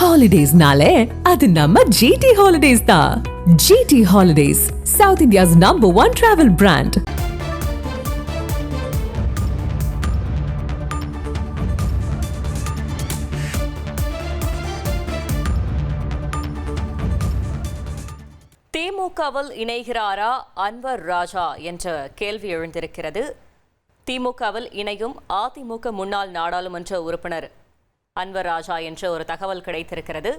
Holidays-nale, அது நம்ம GT Holidays தான். GT Holidays, South India's #1 travel brand. திமுகவில் இணைகிறாரா அன்வர் ராஜா என்ற கேள்வி எழுந்திருக்கிறது. திமுகவில் இணையும் அதிமுக முன்னாள் நாடாளுமன்ற உறுப்பினர் அன்வர் ராஜா என்ற ஒரு தகவல் கிடைத்திருக்கிறது.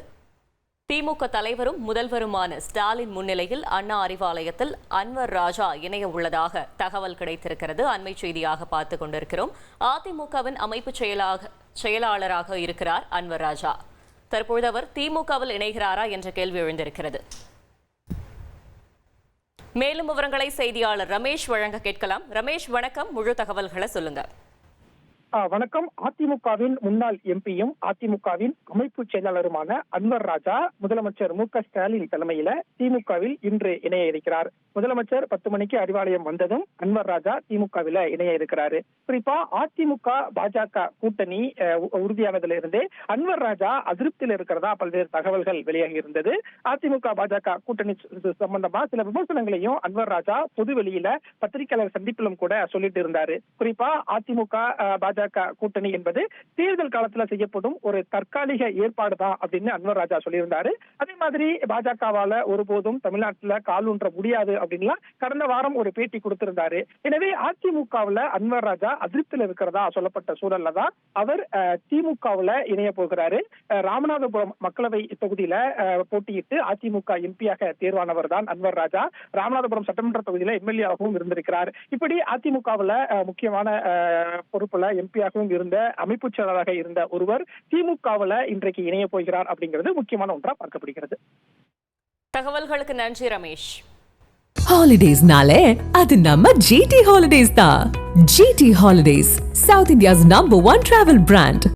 திமுக தலைவரும் முதல்வருமான ஸ்டாலின் முன்னிலையில் அண்ணா அறிவாலயத்தில் அன்வர் ராஜா இணைய உள்ளதாக தகவல் கிடைத்திருக்கிறது. அண்மை செய்தியாக பார்த்து கொண்டிருக்கிறோம். அதிமுகவின் அமைப்பு செயலாளராக இருக்கிறார் அன்வர் ராஜா. தற்பொழுது அவர் திமுகவில் இணைகிறாரா என்ற கேள்வி எழுந்திருக்கிறது. மேலும் விவரங்களை செய்தியாளர் ரமேஷ் வழங்க கேட்கலாம். ரமேஷ் வணக்கம், முழு தகவல்களை சொல்லுங்க. வணக்கம். அதிமுகவின் முன்னாள் எம்பியும் அதிமுகவின் அமைப்பு செயலாளருமான அன்வர் ராஜா முதலமைச்சர் மு.க.ஸ்டாலின் தலைமையில திமுகவில் இன்று இணைய இருக்கிறார். முதலமைச்சர் 10 மணிக்கு அறிவாலயம் வந்ததும் அன்வர் ராஜா திமுகவில் இணைய இருக்கிறாரு. குறிப்பா அதிமுக பாஜக கூட்டணி உறுதியானதுல இருந்தே அன்வர் ராஜா அதிருப்தியில் இருக்கிறதா பல்வேறு தகவல்கள் வெளியாகி இருந்தது. அதிமுக பாஜக கூட்டணி சம்பந்தமா சில விமர்சனங்களையும் அன்வர் ராஜா பொது வெளியில பத்திரிகையாளர் சந்திப்பிலும் கூட சொல்லிட்டு இருந்தாரு. குறிப்பா அதிமுக பாஜக கூட்டணி என்பது தேர்தல் காலத்துல செய்யப்படும் ஒரு தற்காலிக ஏற்பாடு தான் அப்படின்னு அன்வர் ராஜா சொல்லியிருந்தாரு. அதே மாதிரி பாஜகவால ஒருபோதும் தமிழ்நாட்டுல காலூன்ற முடியாது அப்படின்னா கடந்த வாரம் ஒரு பேட்டி கொடுத்திருந்தாரு. எனவே அதிமுகவுல அன்வர் ராஜா அதிருப்தியில் இருக்கிறதா சொல்லப்பட்ட சூழல்ல தான் அவர் திமுகவுல இணைய போகிறாரு. ராமநாதபுரம் மக்களவை தொகுதியில போட்டியிட்டு அதிமுக எம்பியாக தேர்வானவர் தான் அன்வர் ராஜா. ராமநாதபுரம் சட்டமன்ற தொகுதியில எம்எல்ஏவாகவும் இருந்திருக்கிறார். இப்படி அதிமுகவுல முக்கியமான பொறுப்புல எம்பியாகவும் இருந்த அமைப்பு செயலாளராக இருந்த ஒருவர் திமுகவுல இன்றைக்கு இணைய போகிறார் அப்படிங்கிறது முக்கியமான ஒன்றா பார்க்கப்படுகிறது. தகவல்களுக்கு நன்றி ரமேஷ். Holidays-nale, அது நம்ம GT Holidays தான். GT Holidays, South India's #1 travel brand.